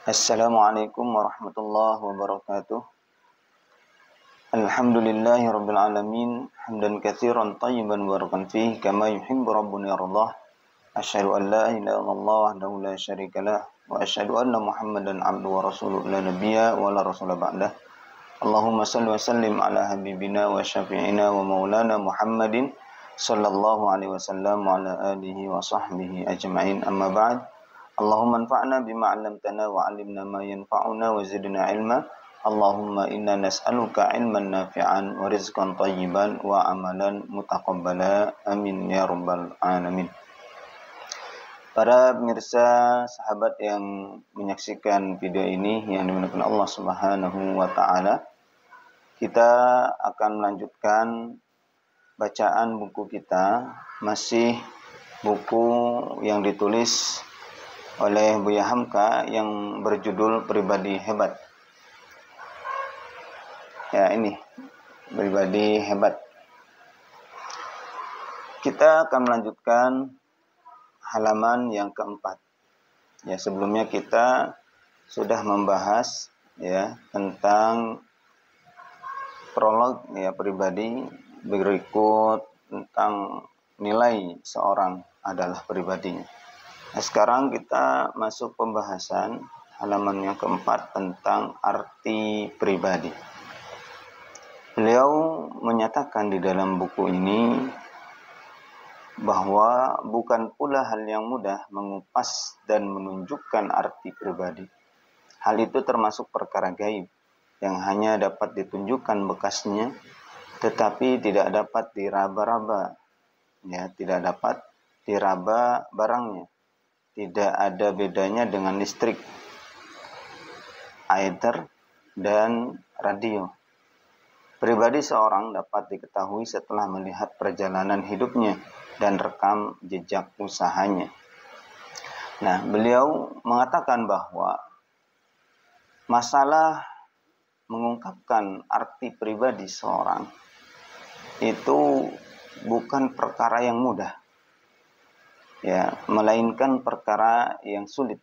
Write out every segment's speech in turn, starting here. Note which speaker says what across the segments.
Speaker 1: Assalamualaikum warahmatullahi wabarakatuh. Alhamdulillahirabbil alamin, hamdan katsiran thayyiban mubarakan fihi kama yuhibbu rabbuna yardah. Asyhadu an la ilaha illallah wahdahu la syarikalah wa asyhadu anna Muhammadan abduhu wa rasuluhu la nabiyya wa la rasula ba'dah. Allahumma shalli wa sallim ala habibina wa syafi'ina wa maulana Muhammadin sallallahu alaihi wasallam wa ala alihi wa sahbihi ajma'in. Amma ba'd. Allahumma anfa'na bima 'allamtana wa 'allimna ma yanfa'una wa zidna 'ilma. Allahumma inna nas'aluka 'ilman nafi'an wa rizqan thayyiban wa amalan mutaqabbala. Amin ya rabbal alamin. Para pemirsa, sahabat yang menyaksikan video ini yang dimuliakan Allah Subhanahu wa taala, kita akan melanjutkan bacaan buku kita, masih buku yang ditulis oleh Buya Hamka yang berjudul Pribadi Hebat. Ya, ini Pribadi Hebat. Kita akan melanjutkan halaman yang keempat. Ya, sebelumnya kita sudah membahas ya tentang prolog ya pribadi, berikut tentang nilai seorang adalah pribadinya. Nah, sekarang kita masuk pembahasan halaman yang keempat tentang arti pribadi. Beliau menyatakan di dalam buku ini bahwa bukan pula hal yang mudah mengupas dan menunjukkan arti pribadi. Hal itu termasuk perkara gaib yang hanya dapat ditunjukkan bekasnya, tetapi tidak dapat diraba-raba. Ya, tidak dapat diraba barangnya. Tidak ada bedanya dengan listrik, aether, dan radio. Pribadi seorang dapat diketahui setelah melihat perjalanan hidupnya dan rekam jejak usahanya. Nah, beliau mengatakan bahwa masalah mengungkapkan arti pribadi seorang itu bukan perkara yang mudah. Ya, melainkan perkara yang sulit.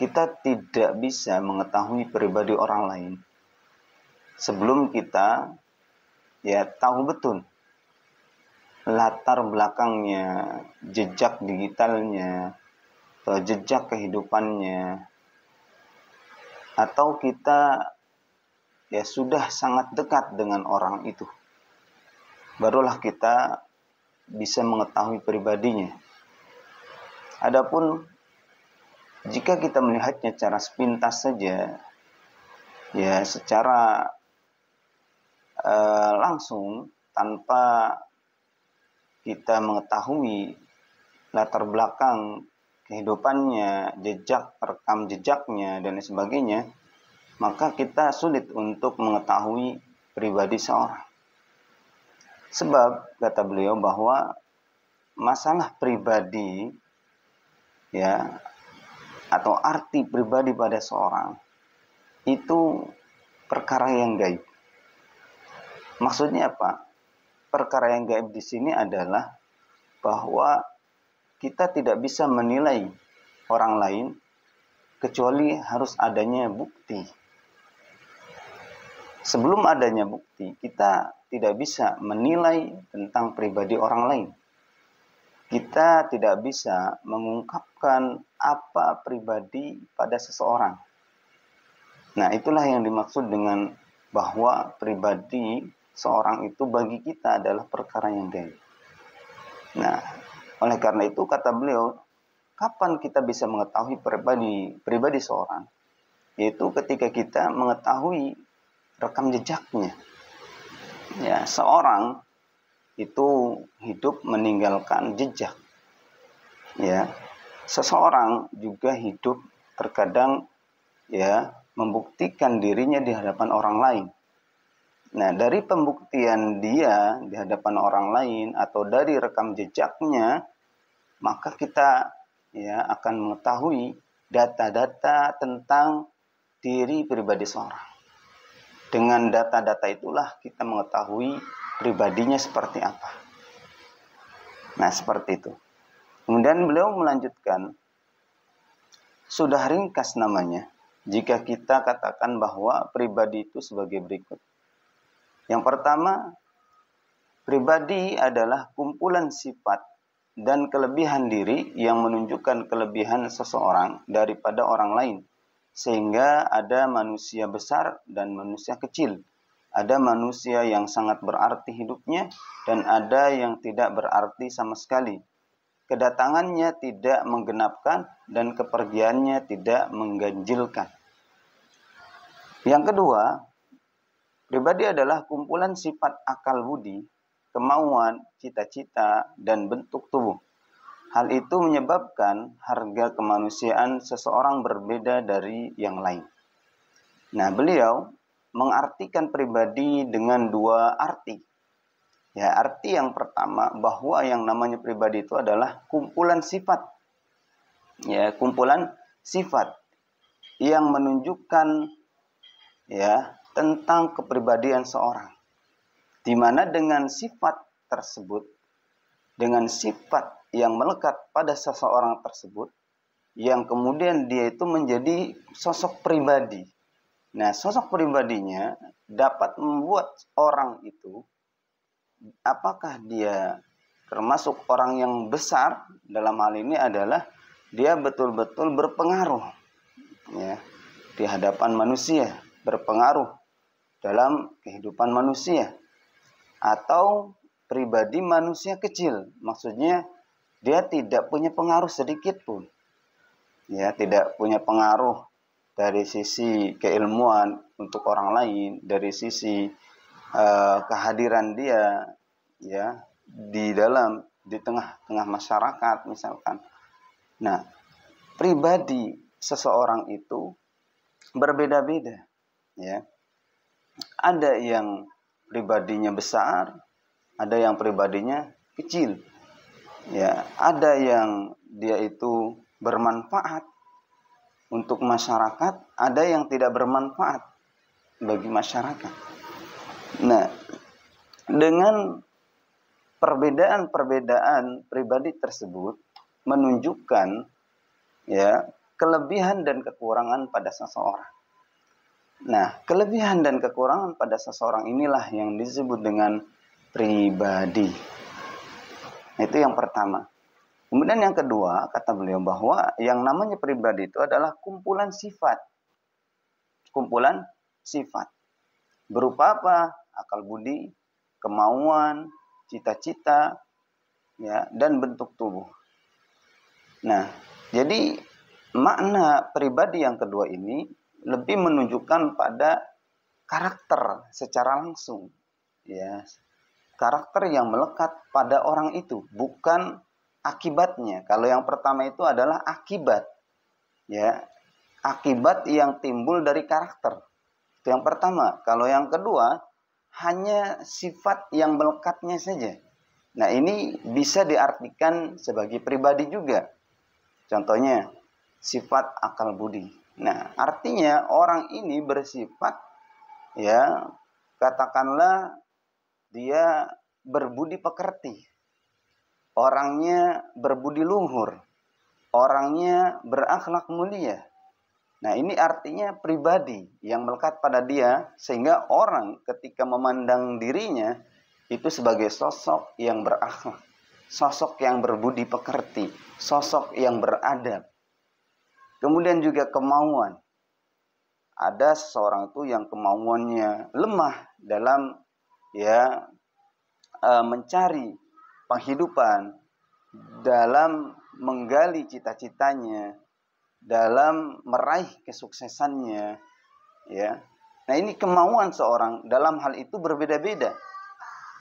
Speaker 1: Kita tidak bisa mengetahui pribadi orang lain sebelum kita ya tahu betul latar belakangnya, jejak digitalnya, atau jejak kehidupannya, atau kita ya sudah sangat dekat dengan orang itu. Barulah kita bisa mengetahui pribadinya. Adapun jika kita melihatnya secara sepintas saja, ya secara langsung tanpa kita mengetahui latar belakang kehidupannya, jejak, rekam jejaknya dan sebagainya, maka kita sulit untuk mengetahui pribadi seorang. Sebab kata beliau bahwa masalah pribadi ya atau arti pribadi pada seorang itu perkara yang gaib. Maksudnya apa? Perkara yang gaib di sini adalah bahwa kita tidak bisa menilai orang lain kecuali harus adanya bukti. Sebelum adanya bukti, kita tidak bisa menilai tentang pribadi orang lain. Kita tidak bisa mengungkapkan apa pribadi pada seseorang. Nah, itulah yang dimaksud dengan bahwa pribadi seorang itu bagi kita adalah perkara yang gaib. Nah, oleh karena itu kata beliau, kapan kita bisa mengetahui pribadi seorang? Yaitu ketika kita mengetahui rekam jejaknya. Ya, seorang itu hidup meninggalkan jejak. Ya, seseorang juga hidup terkadang ya membuktikan dirinya di hadapan orang lain. Nah, dari pembuktian dia di hadapan orang lain atau dari rekam jejaknya, maka kita ya akan mengetahui data-data tentang diri pribadi seorang. Dengan data-data itulah kita mengetahui pribadinya seperti apa. Nah, seperti itu. Kemudian beliau melanjutkan sudah ringkas namanya jika kita katakan bahwa pribadi itu sebagai berikut. Yang pertama, pribadi adalah kumpulan sifat dan kelebihan diri yang menunjukkan kelebihan seseorang daripada orang lain. Sehingga ada manusia besar dan manusia kecil. Ada manusia yang sangat berarti hidupnya dan ada yang tidak berarti sama sekali. Kedatangannya tidak menggenapkan dan kepergiannya tidak mengganjilkan. Yang kedua, pribadi adalah kumpulan sifat akal budi, kemauan, cita-cita, dan bentuk tubuh. Hal itu menyebabkan harga kemanusiaan seseorang berbeda dari yang lain. Nah, beliau mengartikan pribadi dengan dua arti. Ya, arti yang pertama bahwa yang namanya pribadi itu adalah kumpulan sifat. Ya, kumpulan sifat yang menunjukkan ya tentang kepribadian seorang. Di mana dengan sifat tersebut, dengan sifat yang melekat pada seseorang tersebut, yang kemudian dia itu menjadi sosok pribadi. Nah, sosok pribadinya dapat membuat orang itu, apakah dia termasuk orang yang besar, dalam hal ini adalah dia betul-betul berpengaruh ya, di hadapan manusia, berpengaruh dalam kehidupan manusia, atau pribadi manusia kecil, maksudnya dia tidak punya pengaruh sedikit pun, ya, tidak punya pengaruh dari sisi keilmuan untuk orang lain, dari sisi kehadiran dia ya di tengah-tengah masyarakat misalkan. Nah, pribadi seseorang itu berbeda-beda ya. Ada yang pribadinya besar, ada yang pribadinya kecil. Ya, ada yang dia itu bermanfaat untuk masyarakat, ada yang tidak bermanfaat bagi masyarakat. Nah, dengan perbedaan-perbedaan pribadi tersebut menunjukkan ya kelebihan dan kekurangan pada seseorang. Nah, kelebihan dan kekurangan pada seseorang inilah yang disebut dengan pribadi. Itu yang pertama. Kemudian yang kedua, kata beliau bahwa yang namanya pribadi itu adalah kumpulan sifat. Kumpulan sifat. Berupa apa? Akal budi, kemauan, cita-cita, ya, dan bentuk tubuh. Nah, jadi makna pribadi yang kedua ini lebih menunjukkan pada karakter secara langsung. Ya, karakter yang melekat pada orang itu, bukan akibatnya. Kalau yang pertama itu adalah akibat, ya, akibat yang timbul dari karakter. Itu yang pertama. Kalau yang kedua hanya sifat yang melekatnya saja. Nah, ini bisa diartikan sebagai pribadi juga. Contohnya sifat akal budi. Nah, artinya orang ini bersifat ya katakanlah dia berbudi pekerti. Orangnya berbudi luhur, orangnya berakhlak mulia. Nah, ini artinya pribadi yang melekat pada dia, sehingga orang ketika memandang dirinya itu sebagai sosok yang berakhlak, sosok yang berbudi pekerti, sosok yang beradab. Kemudian juga kemauan. Ada seseorang itu yang kemauannya lemah dalam ya mencari penghidupan, dalam menggali cita-citanya, dalam meraih kesuksesannya, ya. Nah, ini kemauan seorang dalam hal itu berbeda-beda.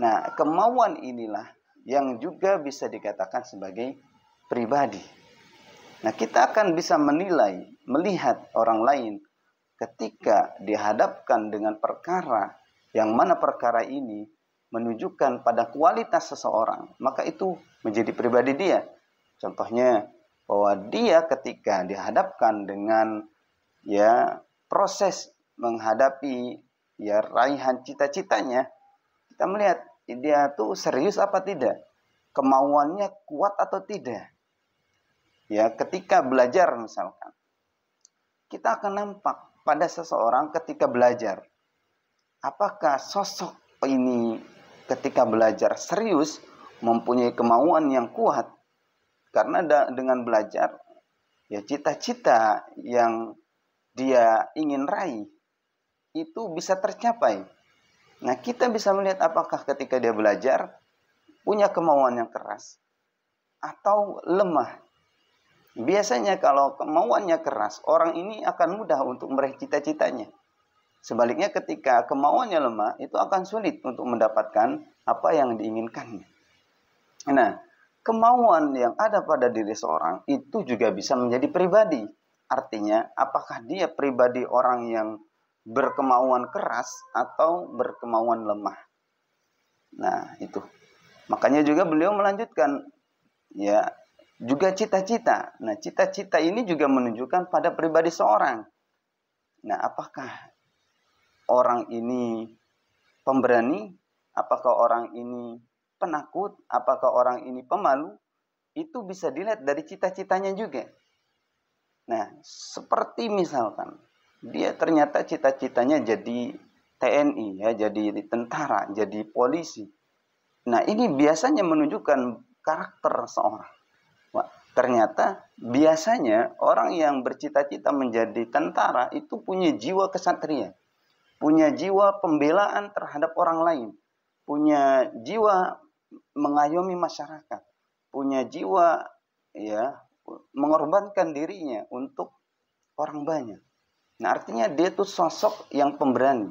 Speaker 1: Nah, kemauan inilah yang juga bisa dikatakan sebagai pribadi. Nah, kita akan bisa menilai, melihat orang lain ketika dihadapkan dengan perkara yang mana perkara ini menunjukkan pada kualitas seseorang, maka itu menjadi pribadi dia. Contohnya bahwa dia ketika dihadapkan dengan ya proses menghadapi ya raihan cita-citanya, kita melihat dia tuh serius apa tidak, kemauannya kuat atau tidak. Ya, ketika belajar misalkan, kita akan nampak pada seseorang ketika belajar. Apakah sosok ini ketika belajar serius, mempunyai kemauan yang kuat? Karena dengan belajar, ya cita-cita yang dia ingin raih itu bisa tercapai. Nah, kita bisa melihat apakah ketika dia belajar punya kemauan yang keras atau lemah. Biasanya kalau kemauannya keras, orang ini akan mudah untuk meraih cita-citanya. Sebaliknya ketika kemauannya lemah, itu akan sulit untuk mendapatkan apa yang diinginkannya. Nah, kemauan yang ada pada diri seorang itu juga bisa menjadi pribadi. Artinya, apakah dia pribadi orang yang berkemauan keras atau berkemauan lemah. Nah, itu. Makanya juga beliau melanjutkan, ya, juga cita-cita. Nah, cita-cita ini juga menunjukkan pada pribadi seorang. Nah, apakah orang ini pemberani? Apakah orang ini penakut? Apakah orang ini pemalu? Itu bisa dilihat dari cita-citanya juga. Nah, seperti misalkan dia ternyata cita-citanya jadi TNI, ya, jadi tentara, jadi polisi. Nah, ini biasanya menunjukkan karakter seorang. Wah, ternyata biasanya orang yang bercita-cita menjadi tentara itu punya jiwa kesatria, punya jiwa pembelaan terhadap orang lain, punya jiwa mengayomi masyarakat, punya jiwa, ya, mengorbankan dirinya untuk orang banyak. Nah, artinya dia tuh sosok yang pemberani.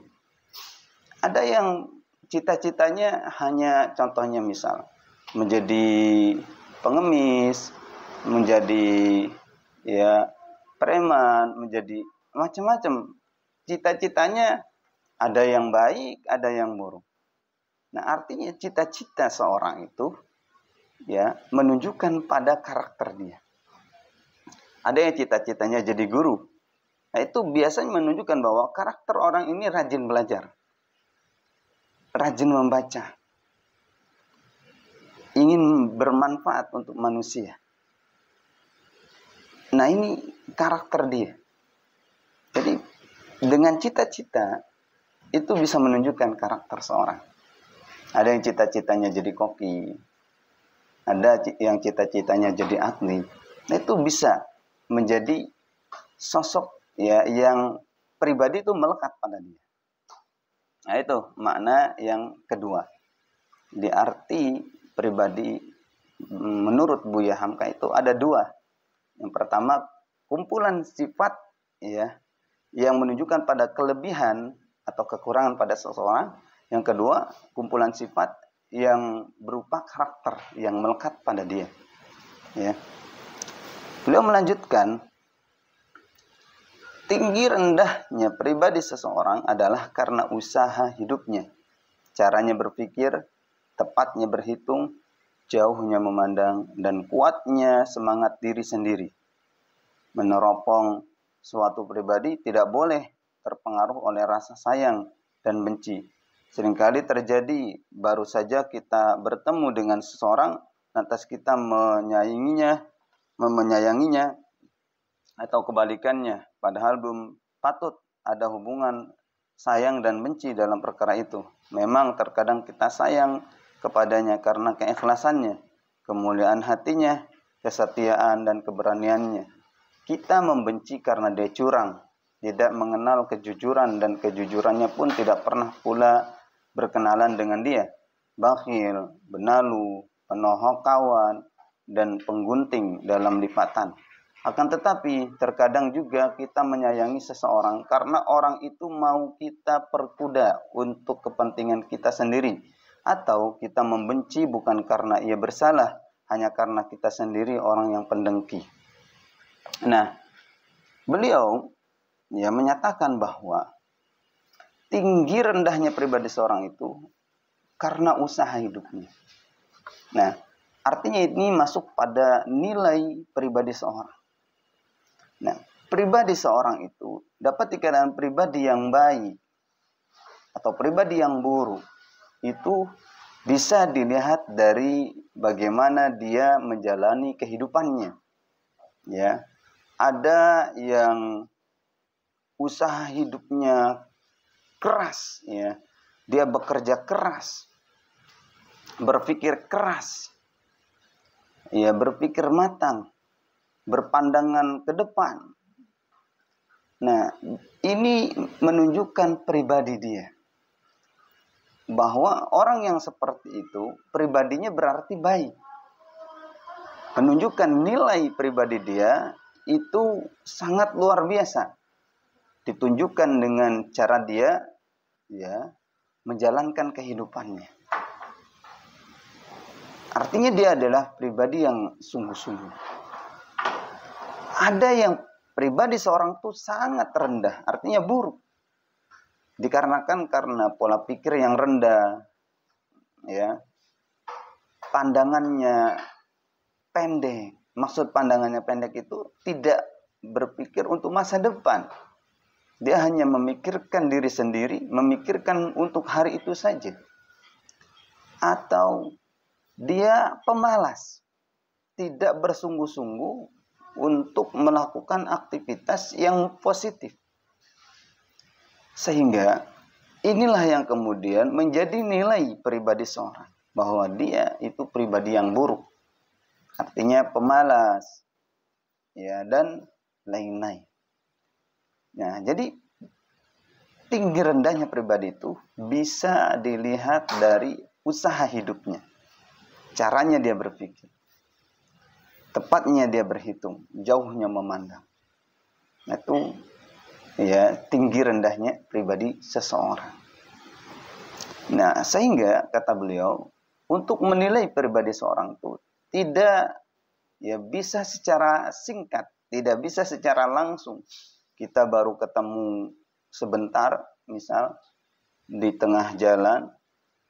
Speaker 1: Ada yang cita-citanya hanya contohnya misal menjadi pengemis, menjadi, ya, preman, menjadi macam-macam. Cita-citanya ada yang baik, ada yang buruk. Nah, artinya cita-cita seorang itu, ya, menunjukkan pada karakter dia. Ada yang cita-citanya jadi guru. Nah, itu biasanya menunjukkan bahwa karakter orang ini rajin belajar, rajin membaca, ingin bermanfaat untuk manusia. Nah, ini karakter dia. Jadi, dengan cita-cita, itu bisa menunjukkan karakter seorang. Ada yang cita-citanya jadi koki, ada yang cita-citanya jadi atlet. Nah, itu bisa menjadi sosok, ya, yang pribadi itu melekat pada dia. Nah, itu makna yang kedua. Di arti pribadi menurut Buya Hamka itu ada dua. Yang pertama, kumpulan sifat, ya, yang menunjukkan pada kelebihan atau kekurangan pada seseorang. Yang kedua, kumpulan sifat yang berupa karakter yang melekat pada dia. Ya. Beliau melanjutkan, tinggi rendahnya pribadi seseorang adalah karena usaha hidupnya, caranya berpikir, tepatnya berhitung, jauhnya memandang, dan kuatnya semangat diri sendiri. Meneropong suatu pribadi tidak boleh terpengaruh oleh rasa sayang dan benci. Seringkali terjadi baru saja kita bertemu dengan seseorang, lantas kita menyayanginya, atau kebalikannya, padahal belum patut ada hubungan sayang dan benci dalam perkara itu. Memang terkadang kita sayang kepadanya karena keikhlasannya, kemuliaan hatinya, kesetiaan dan keberaniannya. Kita membenci karena dia curang, tidak mengenal kejujuran, dan kejujurannya pun tidak pernah pula berkenalan dengan dia. Bakhil, benalu, penohok kawan, dan penggunting dalam lipatan. Akan tetapi terkadang juga kita menyayangi seseorang karena orang itu mau kita perkuda untuk kepentingan kita sendiri. Atau kita membenci bukan karena ia bersalah, hanya karena kita sendiri orang yang pendengki. Nah, beliau, ya, menyatakan bahwa tinggi rendahnya pribadi seorang itu karena usaha hidupnya. Nah, artinya ini masuk pada nilai pribadi seorang. Nah, pribadi seorang itu dapat dikatakan pribadi yang baik atau pribadi yang buruk. Itu bisa dilihat dari bagaimana dia menjalani kehidupannya. Ya, ada yang usaha hidupnya keras, ya, dia bekerja keras, berpikir keras, ya, berpikir matang, berpandangan ke depan. Nah, ini menunjukkan pribadi dia. Bahwa orang yang seperti itu, pribadinya berarti baik. Menunjukkan nilai pribadi dia itu sangat luar biasa. Ditunjukkan dengan cara dia, ya, menjalankan kehidupannya. Artinya dia adalah pribadi yang sungguh-sungguh. Ada yang pribadi seorang itu sangat rendah, artinya buruk. Dikarenakan karena pola pikir yang rendah, ya, pandangannya pendek. Maksud pandangannya pendek itu tidak berpikir untuk masa depan. Dia hanya memikirkan diri sendiri, memikirkan untuk hari itu saja. Atau dia pemalas, tidak bersungguh-sungguh untuk melakukan aktivitas yang positif. Sehingga inilah yang kemudian menjadi nilai pribadi seorang, bahwa dia itu pribadi yang buruk. Artinya pemalas, ya, dan lain-lain. Nah, jadi tinggi rendahnya pribadi itu bisa dilihat dari usaha hidupnya. Caranya dia berpikir. Tepatnya dia berhitung, jauhnya memandang. Nah, itu, ya, tinggi rendahnya pribadi seseorang. Nah, sehingga kata beliau, untuk menilai pribadi seorang itu tidak, ya, bisa secara singkat, tidak bisa secara langsung. Kita baru ketemu sebentar, misal di tengah jalan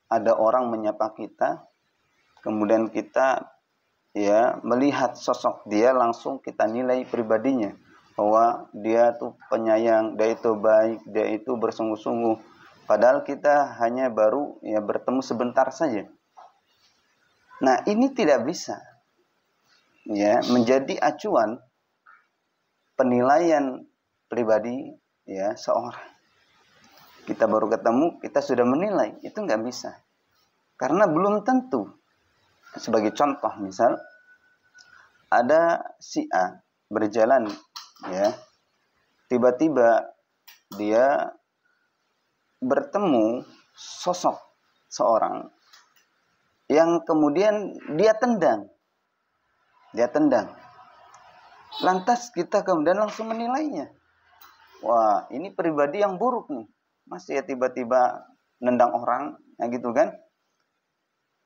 Speaker 1: ada orang menyapa kita, kemudian kita, ya, melihat sosok dia, langsung kita nilai pribadinya, bahwa dia tuh penyayang, dia itu baik, dia itu bersungguh-sungguh. Padahal kita hanya baru, ya, bertemu sebentar saja. Nah, ini tidak bisa, ya, menjadi acuan penilaian pribadi, ya, seorang. Kita baru ketemu, kita sudah menilai, itu nggak bisa. Karena belum tentu. Sebagai contoh, misal ada si A berjalan, ya, tiba-tiba dia bertemu sosok seorang yang kemudian dia tendang. Lantas kita kemudian langsung menilainya. Wah, ini pribadi yang buruk nih. Masih ya tiba-tiba nendang orang, ya, gitu kan.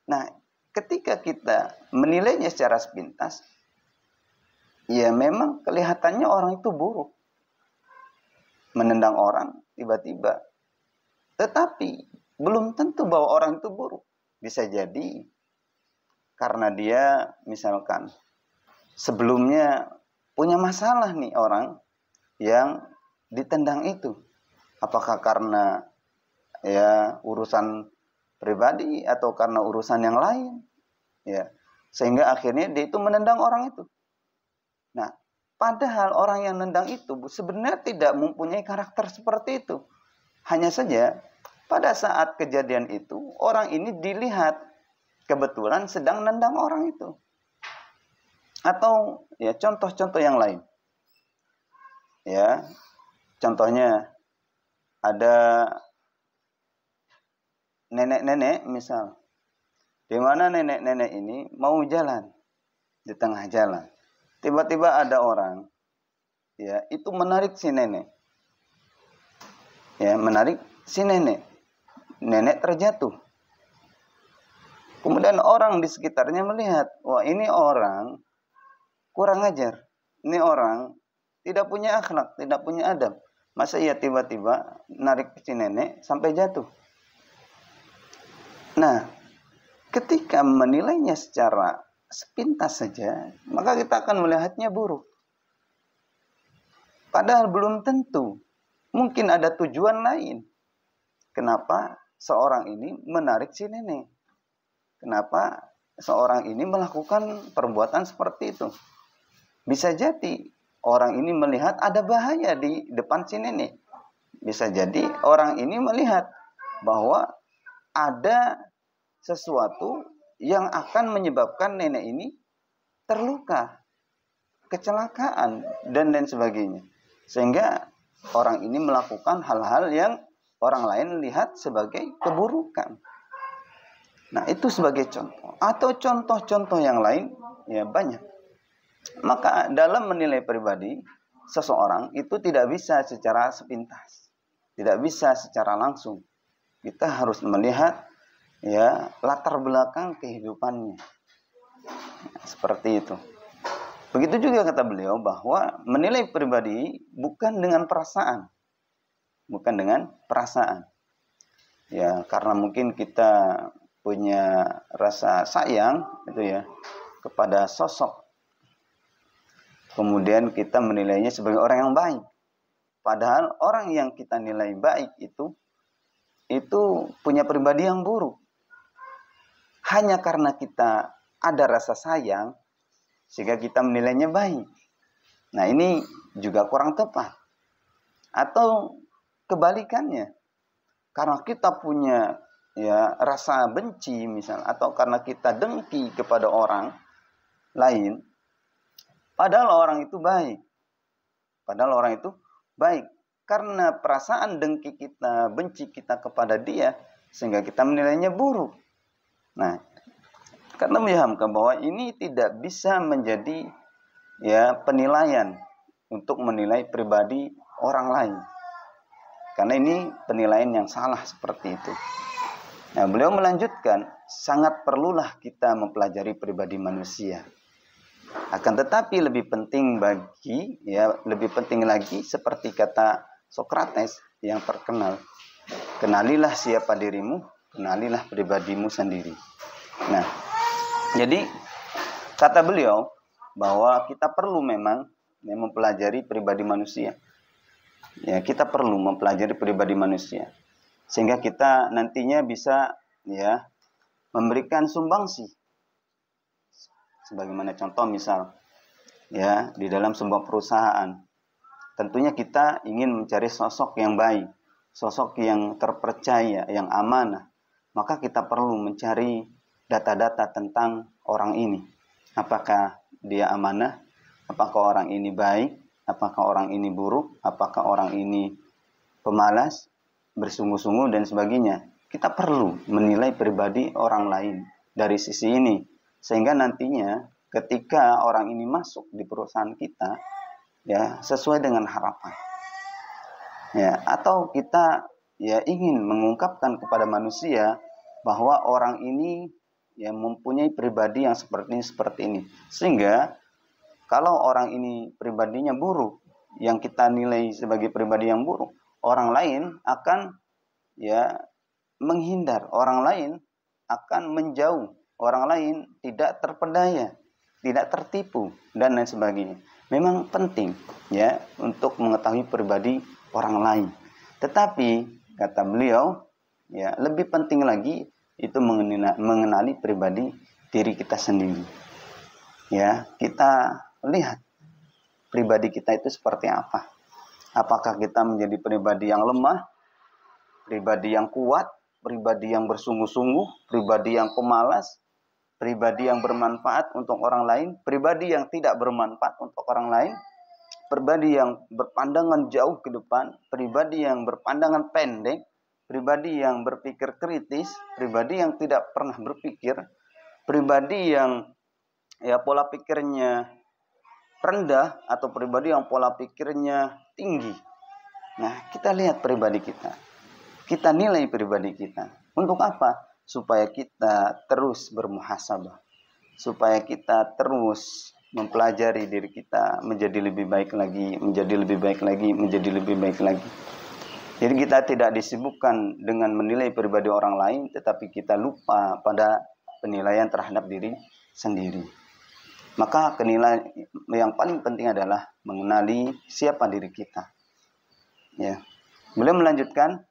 Speaker 1: Nah, ketika kita menilainya secara sepintas, ya memang kelihatannya orang itu buruk. Menendang orang tiba-tiba. Tetapi belum tentu bahwa orang itu buruk. Bisa jadi karena dia misalkan sebelumnya punya masalah nih orang yang ditendang itu. Apakah karena, ya, urusan pribadi atau karena urusan yang lain, ya, sehingga akhirnya dia itu menendang orang itu. Nah, padahal orang yang nendang itu sebenarnya tidak mempunyai karakter seperti itu. Hanya saja pada saat kejadian itu orang ini dilihat kebetulan sedang nendang orang itu. Atau, ya, contoh-contoh yang lain. Ya, contohnya ada nenek-nenek misal, di mana nenek-nenek ini mau jalan di tengah jalan, tiba-tiba ada orang, ya, itu menarik si nenek, ya, menarik si nenek terjatuh. Kemudian orang di sekitarnya melihat, wah, ini orang kurang ajar, ini orang tidak punya akhlak, tidak punya adab. Masa ia tiba-tiba narik si nenek sampai jatuh. Nah, ketika menilainya secara sepintas saja, maka kita akan melihatnya buruk. Padahal belum tentu. Mungkin ada tujuan lain. Kenapa seorang ini menarik si nenek? Kenapa seorang ini melakukan perbuatan seperti itu? Bisa jadi orang ini melihat ada bahaya di depan si nenek. Bisa jadi orang ini melihat bahwa ada sesuatu yang akan menyebabkan nenek ini terluka, kecelakaan, dan lain sebagainya. Sehingga orang ini melakukan hal-hal yang orang lain lihat sebagai keburukan. Nah, itu sebagai contoh. Atau contoh-contoh yang lain, ya banyak. Maka dalam menilai pribadi seseorang itu tidak bisa secara sepintas. Tidak bisa secara langsung. Kita harus melihat ya latar belakang kehidupannya. Seperti itu. Begitu juga kata beliau bahwa menilai pribadi bukan dengan perasaan. Bukan dengan perasaan. Ya, karena mungkin kita punya rasa sayang itu ya kepada sosok. Kemudian kita menilainya sebagai orang yang baik. Padahal orang yang kita nilai baik itu punya pribadi yang buruk. Hanya karena kita ada rasa sayang sehingga kita menilainya baik. Nah, ini juga kurang tepat. Atau kebalikannya. Karena kita punya ya rasa benci misal, atau karena kita dengki kepada orang lain, padahal orang itu baik. Padahal orang itu baik. Karena perasaan dengki kita, benci kita kepada dia, sehingga kita menilainya buruk. Nah, karena memahamkan bahwa ini tidak bisa menjadi ya penilaian untuk menilai pribadi orang lain. Karena ini penilaian yang salah seperti itu. Nah, beliau melanjutkan, sangat perlulah kita mempelajari pribadi manusia. Akan tetapi lebih penting lagi seperti kata Sokrates yang terkenal, kenalilah siapa dirimu, kenalilah pribadimu sendiri. Nah, jadi kata beliau bahwa kita perlu memang mempelajari pribadi manusia. Ya, kita perlu mempelajari pribadi manusia sehingga kita nantinya bisa ya memberikan sumbangsi. Sebagaimana contoh misal ya di dalam sebuah perusahaan, tentunya kita ingin mencari sosok yang baik, sosok yang terpercaya, yang amanah. Maka kita perlu mencari data-data tentang orang ini. Apakah dia amanah? Apakah orang ini baik? Apakah orang ini buruk? Apakah orang ini pemalas, bersungguh-sungguh, dan sebagainya. Kita perlu menilai pribadi orang lain dari sisi ini. Sehingga nantinya ketika orang ini masuk di perusahaan kita, ya sesuai dengan harapan. Ya, atau kita ya ingin mengungkapkan kepada manusia bahwa orang ini ya mempunyai pribadi yang seperti ini. Sehingga kalau orang ini pribadinya buruk, yang kita nilai sebagai pribadi yang buruk, orang lain akan ya menghindar, orang lain akan menjauh, orang lain tidak terpedaya, tidak tertipu, dan lain sebagainya. Memang penting ya untuk mengetahui pribadi orang lain. Tetapi kata beliau, ya lebih penting lagi itu mengenali pribadi diri kita sendiri. Ya, kita lihat pribadi kita itu seperti apa. Apakah kita menjadi pribadi yang lemah, pribadi yang kuat, pribadi yang bersungguh-sungguh, pribadi yang pemalas, pribadi yang bermanfaat untuk orang lain, pribadi yang tidak bermanfaat untuk orang lain, pribadi yang berpandangan jauh ke depan, pribadi yang berpandangan pendek, pribadi yang berpikir kritis, pribadi yang tidak pernah berpikir, pribadi yang ya pola pikirnya rendah, atau pribadi yang pola pikirnya tinggi. Nah, kita lihat pribadi kita. Kita nilai pribadi kita. Untuk apa? Supaya kita terus bermuhasabah. Supaya kita terus mempelajari diri kita menjadi lebih baik lagi, menjadi lebih baik lagi, menjadi lebih baik lagi. Jadi kita tidak disibukkan dengan menilai pribadi orang lain, tetapi kita lupa pada penilaian terhadap diri sendiri. Maka penilaian yang paling penting adalah mengenali siapa diri kita. Ya. Beliau melanjutkan,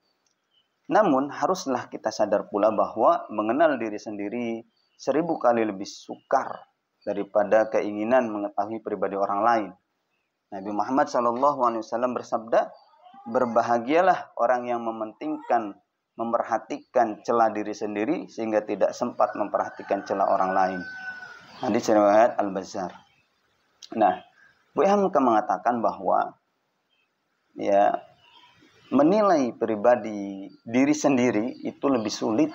Speaker 1: namun haruslah kita sadar pula bahwa mengenal diri sendiri 1000 kali lebih sukar daripada keinginan mengetahui pribadi orang lain. Nabi Muhammad SAW bersabda, berbahagialah orang yang mementingkan, memperhatikan celah diri sendiri sehingga tidak sempat memperhatikan celah orang lain. Hadis riwayat Al-Bazzar. Nah, Bu Hamka mengatakan bahwa ya menilai pribadi diri sendiri itu lebih sulit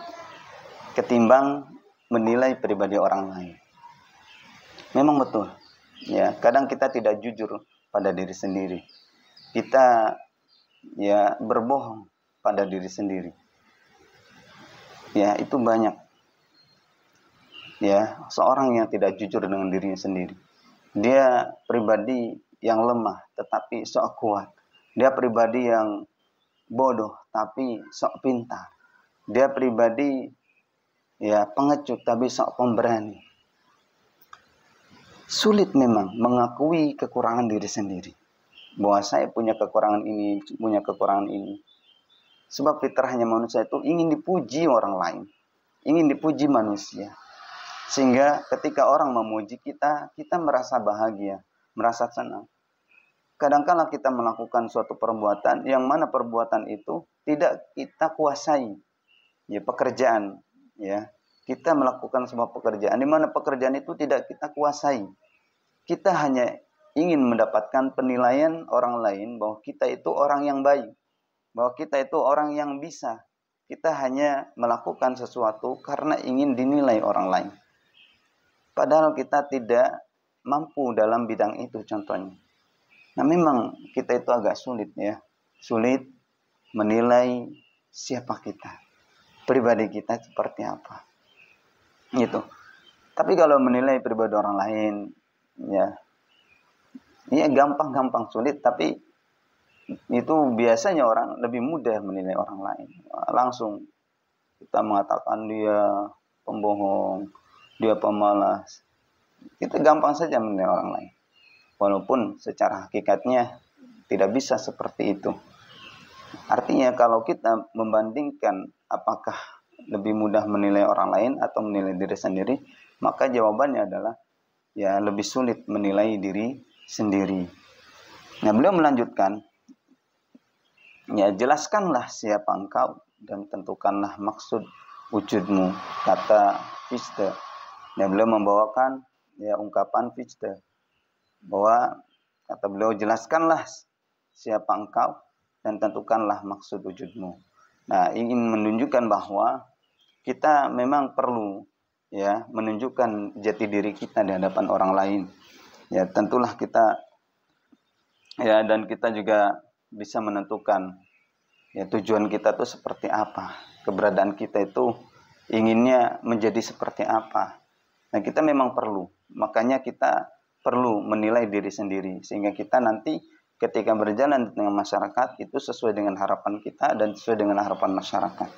Speaker 1: ketimbang menilai pribadi orang lain. Memang betul. Ya, kadang kita tidak jujur pada diri sendiri. Kita ya berbohong pada diri sendiri. Ya, itu banyak. Ya, seorang yang tidak jujur dengan dirinya sendiri. Dia pribadi yang lemah tetapi sok kuat. Dia pribadi yang bodoh tapi sok pintar. Dia pribadi ya pengecut tapi sok pemberani. Sulit memang mengakui kekurangan diri sendiri. Bahwa saya punya kekurangan ini, punya kekurangan ini. Sebab fitrahnya manusia itu ingin dipuji orang lain. Ingin dipuji manusia. Sehingga ketika orang memuji kita, kita merasa bahagia, merasa senang. Kadang-kala kita melakukan suatu perbuatan yang mana perbuatan itu tidak kita kuasai. Ya, pekerjaan. Ya, kita melakukan sebuah pekerjaan di mana pekerjaan itu tidak kita kuasai. Kita hanya ingin mendapatkan penilaian orang lain bahwa kita itu orang yang baik, bahwa kita itu orang yang bisa. Kita hanya melakukan sesuatu karena ingin dinilai orang lain. Padahal kita tidak mampu dalam bidang itu contohnya. Nah, memang kita itu agak sulit ya. Sulit menilai siapa kita. Pribadi kita seperti apa. Gitu. Tapi kalau menilai pribadi orang lain, ya gampang-gampang sulit, tapi itu biasanya orang lebih mudah menilai orang lain. Langsung kita mengatakan dia pembohong, dia pemalas. Kita gampang saja menilai orang lain. Walaupun secara hakikatnya tidak bisa seperti itu. Artinya kalau kita membandingkan apakah lebih mudah menilai orang lain atau menilai diri sendiri, maka jawabannya adalah ya lebih sulit menilai diri sendiri. Nah, beliau melanjutkan, ya jelaskanlah siapa engkau dan tentukanlah maksud wujudmu, kata Fichte. Ya, beliau membawakan ya ungkapan Fichte bahwa kata beliau, jelaskanlah siapa engkau dan tentukanlah maksud wujudmu. Nah, ingin menunjukkan bahwa kita memang perlu ya menunjukkan jati diri kita di hadapan orang lain. Ya, tentulah kita ya dan kita juga bisa menentukan ya tujuan kita itu seperti apa. Keberadaan kita itu inginnya menjadi seperti apa. Nah, kita memang perlu. Makanya kita perlu menilai diri sendiri sehingga kita nanti ketika berjalan dengan masyarakat itu sesuai dengan harapan kita dan sesuai dengan harapan masyarakat.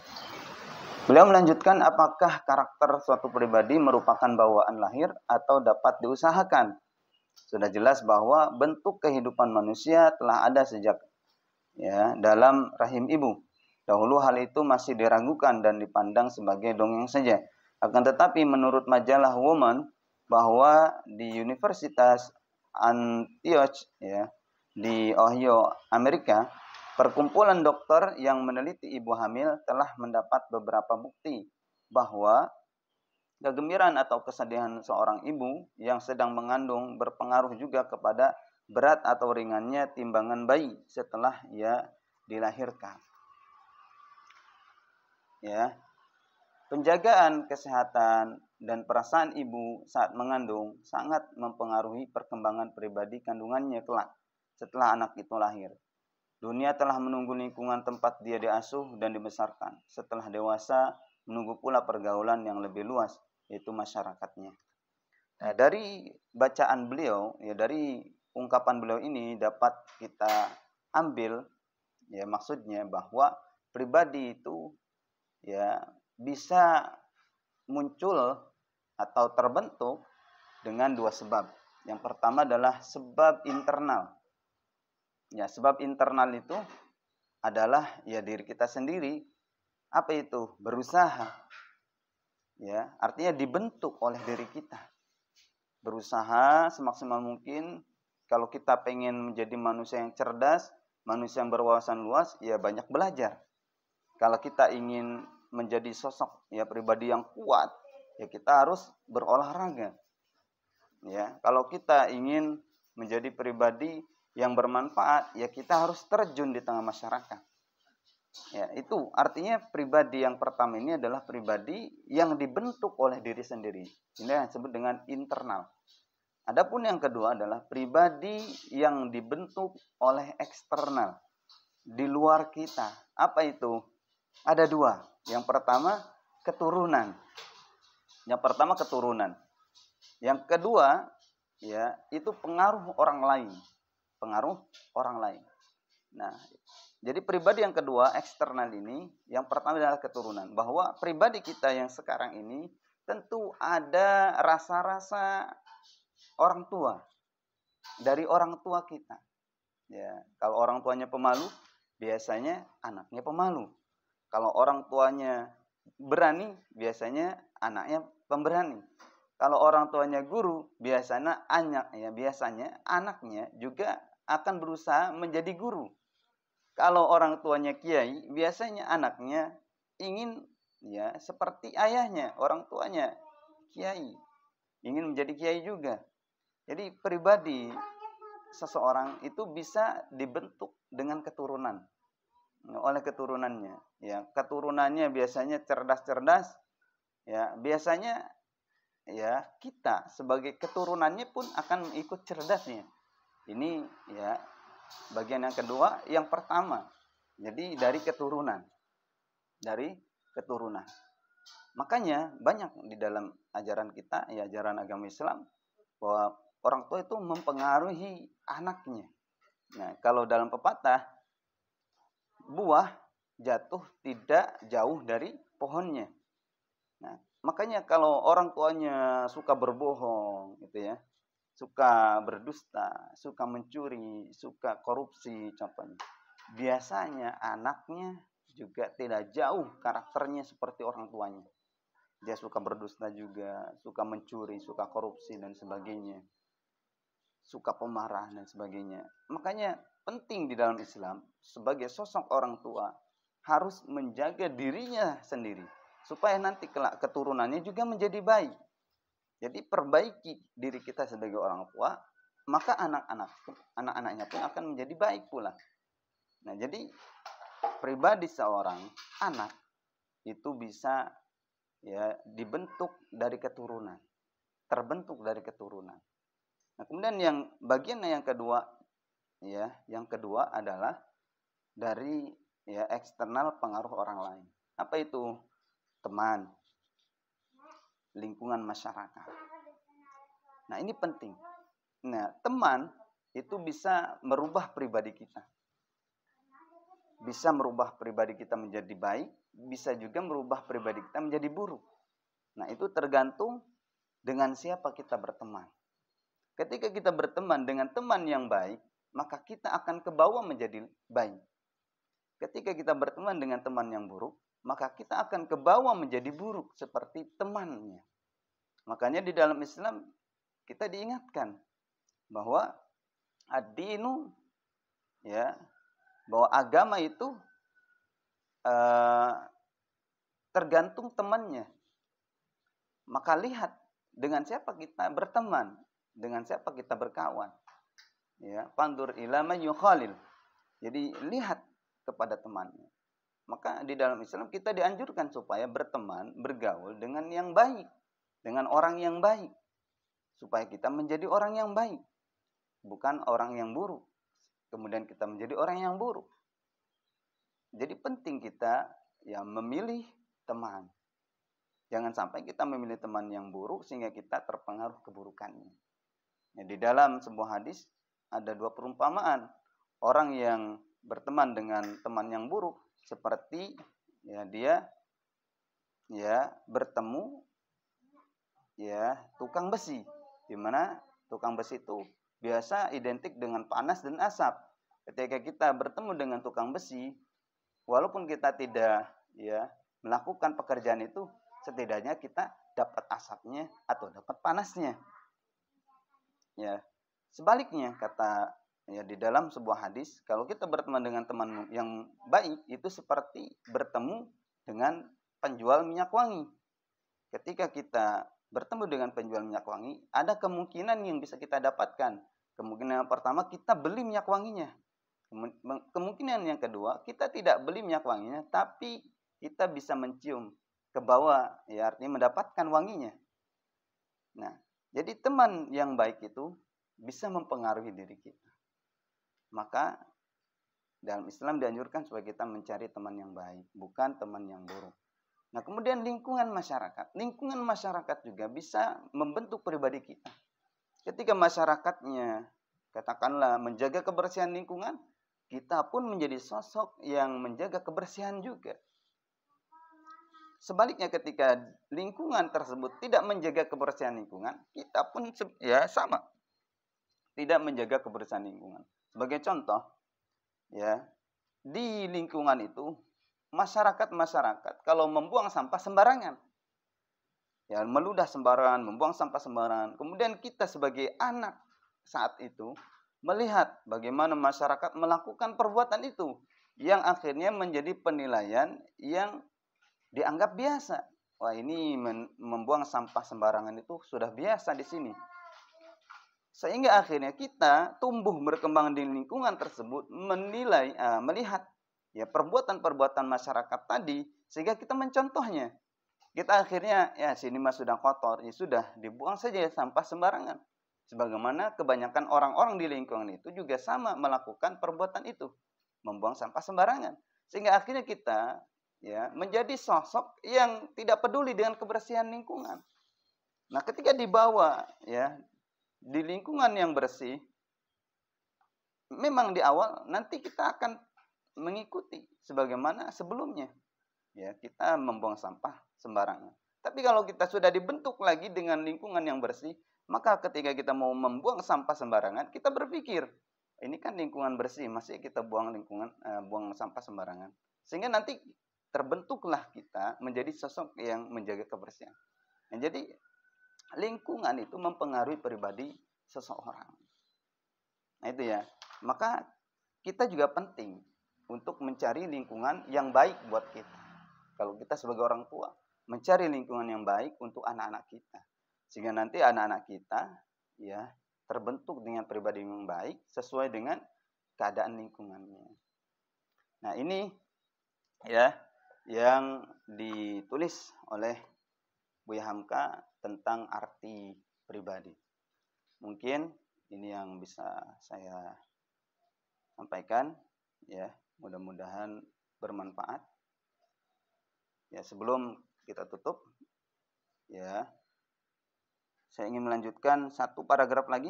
Speaker 1: Beliau melanjutkan, apakah karakter suatu pribadi merupakan bawaan lahir atau dapat diusahakan? Sudah jelas bahwa bentuk kehidupan manusia telah ada sejak ya dalam rahim ibu. Dahulu hal itu masih diragukan dan dipandang sebagai dongeng saja. Akan tetapi menurut majalah Woman bahwa di Universitas Antioch ya di Ohio, Amerika, perkumpulan dokter yang meneliti ibu hamil telah mendapat beberapa bukti bahwa kegembiraan atau kesedihan seorang ibu yang sedang mengandung berpengaruh juga kepada berat atau ringannya timbangan bayi setelah ia dilahirkan. Ya. Penjagaan kesehatan dan perasaan ibu saat mengandung sangat mempengaruhi perkembangan pribadi kandungannya kelak setelah anak itu lahir. Dunia telah menunggu lingkungan tempat dia diasuh dan dibesarkan. Setelah dewasa, menunggu pula pergaulan yang lebih luas, yaitu masyarakatnya. Nah, dari bacaan beliau, ya dari ungkapan beliau ini dapat kita ambil, ya maksudnya bahwa pribadi itu ya bisa muncul atau terbentuk dengan dua sebab. Yang pertama adalah sebab internal. Ya, sebab internal itu adalah ya diri kita sendiri. Apa itu? Berusaha. Ya, artinya dibentuk oleh diri kita. Berusaha semaksimal mungkin Kalau kita pengen menjadi manusia yang cerdas, manusia yang berwawasan luas, ya banyak belajar. Kalau kita ingin menjadi sosok ya pribadi yang kuat, ya kita harus berolahraga. Ya, kalau kita ingin menjadi pribadi yang bermanfaat, ya kita harus terjun di tengah masyarakat. Ya, itu artinya pribadi yang pertama ini adalah pribadi yang dibentuk oleh diri sendiri. Ini yang disebut dengan internal. Adapun yang kedua adalah pribadi yang dibentuk oleh eksternal, di luar kita. Apa itu? Ada dua. Yang pertama, keturunan. Yang pertama, keturunan. Yang kedua, ya, itu pengaruh orang lain. Pengaruh orang lain. Nah, jadi pribadi yang kedua, eksternal ini, yang pertama adalah keturunan. Bahwa pribadi kita yang sekarang ini tentu ada rasa-rasa orang tua. Dari orang tua kita. Ya, kalau orang tuanya pemalu, biasanya anaknya pemalu. Kalau orang tuanya berani, biasanya anaknya pemberani. Kalau orang tuanya guru, biasanya anaknya juga akan berusaha menjadi guru. Kalau orang tuanya kiai, biasanya anaknya ingin ya seperti ayahnya, orang tuanya kiai, ingin menjadi kiai juga. Jadi pribadi seseorang itu bisa dibentuk dengan keturunan, oleh keturunannya. Ya, keturunannya biasanya cerdas-cerdas. Ya, biasanya ya kita sebagai keturunannya pun akan ikut cerdasnya. Ini ya bagian yang kedua. Yang pertama, jadi dari keturunan. Dari keturunan. Makanya banyak di dalam ajaran kita, ya ajaran agama Islam, bahwa orang tua itu mempengaruhi anaknya. Nah, kalau dalam pepatah, buah jatuh tidak jauh dari pohonnya. Nah, makanya kalau orang tuanya suka berbohong, gitu ya, suka berdusta, suka mencuri, suka korupsi, contohnya, biasanya anaknya juga tidak jauh karakternya seperti orang tuanya. Dia suka berdusta juga, suka mencuri, suka korupsi dan sebagainya, suka pemarah dan sebagainya. Makanya penting di dalam Islam sebagai sosok orang tua harus menjaga dirinya sendiri supaya nanti kelak keturunannya juga menjadi baik. Jadi perbaiki diri kita sebagai orang tua, maka anak-anaknya pun akan menjadi baik pula. Nah, jadi pribadi seorang anak itu bisa ya dibentuk dari keturunan, terbentuk dari keturunan. Nah, kemudian bagian yang kedua, ya, yang kedua adalah dari ya eksternal pengaruh orang lain. Apa itu? Teman, lingkungan masyarakat. Nah, ini penting. Nah, teman itu bisa merubah pribadi kita. Bisa merubah pribadi kita menjadi baik, bisa juga merubah pribadi kita menjadi buruk. Nah, itu tergantung dengan siapa kita berteman. Ketika kita berteman dengan teman yang baik, maka kita akan ke bawah menjadi baik. Ketika kita berteman dengan teman yang buruk, maka kita akan ke bawah menjadi buruk seperti temannya. Makanya di dalam Islam kita diingatkan bahwa ad-dinu, ya, bahwa agama itu tergantung temannya. Maka lihat dengan siapa kita berteman, dengan siapa kita berkawan. Ya, pandur ila man yukhalil. Jadi lihat kepada temannya. Maka di dalam Islam kita dianjurkan supaya berteman, bergaul dengan yang baik, dengan orang yang baik, supaya kita menjadi orang yang baik, bukan orang yang buruk. Kemudian kita menjadi orang yang buruk. Jadi penting kita ya memilih teman. Jangan sampai kita memilih teman yang buruk sehingga kita terpengaruh keburukannya. Ya, di dalam sebuah hadis ada dua perumpamaan. Orang yang berteman dengan teman yang buruk seperti ya dia ya bertemu ya tukang besi, di mana tukang besi itu biasa identik dengan panas dan asap. Ketika kita bertemu dengan tukang besi, walaupun kita tidak ya melakukan pekerjaan itu, setidaknya kita dapat asapnya atau dapat panasnya. Ya. Sebaliknya kata ya di dalam sebuah hadis, kalau kita berteman dengan teman yang baik itu seperti bertemu dengan penjual minyak wangi. Ketika kita bertemu dengan penjual minyak wangi, ada kemungkinan yang bisa kita dapatkan. Kemungkinan yang pertama, kita beli minyak wanginya. Kemungkinan yang kedua, kita tidak beli minyak wanginya, tapi kita bisa mencium ke bawah, ya artinya mendapatkan wanginya. Nah, jadi teman yang baik itu bisa mempengaruhi diri kita. Maka dalam Islam dianjurkan supaya kita mencari teman yang baik, bukan teman yang buruk. Nah, kemudian lingkungan masyarakat. Lingkungan masyarakat juga bisa membentuk pribadi kita. Ketika masyarakatnya, katakanlah menjaga kebersihan lingkungan, kita pun menjadi sosok yang menjaga kebersihan juga. Sebaliknya ketika lingkungan tersebut tidak menjaga kebersihan lingkungan, kita pun ya sama. Tidak menjaga kebersihan lingkungan. Sebagai contoh, ya, di lingkungan itu masyarakat kalau membuang sampah sembarangan, ya meludah sembarangan, membuang sampah sembarangan. Kemudian kita sebagai anak saat itu melihat bagaimana masyarakat melakukan perbuatan itu, yang akhirnya menjadi penilaian yang dianggap biasa. Wah, ini membuang sampah sembarangan itu sudah biasa di sini. Sehingga akhirnya kita tumbuh berkembang di lingkungan tersebut, melihat ya perbuatan-perbuatan masyarakat tadi, sehingga kita mencontohnya. Kita akhirnya ya sini mah sudah kotor, ya sudah dibuang saja sampah sembarangan. Sebagaimana kebanyakan orang-orang di lingkungan itu juga sama melakukan perbuatan itu, membuang sampah sembarangan. Sehingga akhirnya kita ya menjadi sosok yang tidak peduli dengan kebersihan lingkungan. Nah, ketika dibawa ya di lingkungan yang bersih, memang di awal nanti kita akan mengikuti sebagaimana sebelumnya. Ya, kita membuang sampah sembarangan. Tapi kalau kita sudah dibentuk lagi dengan lingkungan yang bersih, maka ketika kita mau membuang sampah sembarangan, kita berpikir, ini kan lingkungan bersih, masih kita buang buang sampah sembarangan. Sehingga nanti terbentuklah kita menjadi sosok yang menjaga kebersihan. Nah, jadi lingkungan itu mempengaruhi pribadi seseorang. Nah, itu ya. Maka kita juga penting untuk mencari lingkungan yang baik buat kita. Kalau kita sebagai orang tua, mencari lingkungan yang baik untuk anak-anak kita. Sehingga nanti anak-anak kita ya terbentuk dengan pribadi yang baik sesuai dengan keadaan lingkungannya. Nah, ini ya yang ditulis oleh Buya Hamka tentang arti pribadi. Mungkin ini yang bisa saya sampaikan ya, mudah-mudahan bermanfaat. Ya, sebelum kita tutup ya, saya ingin melanjutkan satu paragraf lagi.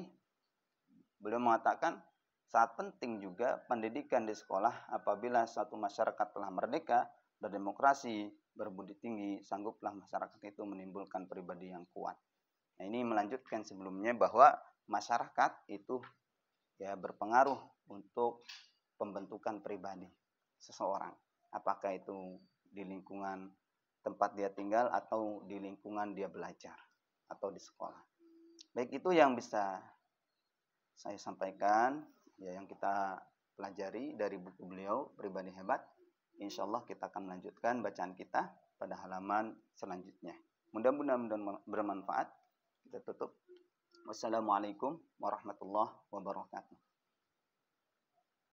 Speaker 1: Beliau mengatakan, sangat penting juga pendidikan di sekolah apabila suatu masyarakat telah merdeka, berdemokrasi, berbudi tinggi, sangguplah masyarakat itu menimbulkan pribadi yang kuat. Nah, ini melanjutkan sebelumnya bahwa masyarakat itu ya berpengaruh untuk pembentukan pribadi seseorang. Apakah itu di lingkungan tempat dia tinggal atau di lingkungan dia belajar atau di sekolah. Baik, itu yang bisa saya sampaikan ya, yang kita pelajari dari buku beliau Pribadi Hebat. Insya Allah kita akan melanjutkan bacaan kita pada halaman selanjutnya. Mudah-mudahan bermanfaat. Kita tutup. Wassalamualaikum warahmatullahi wabarakatuh.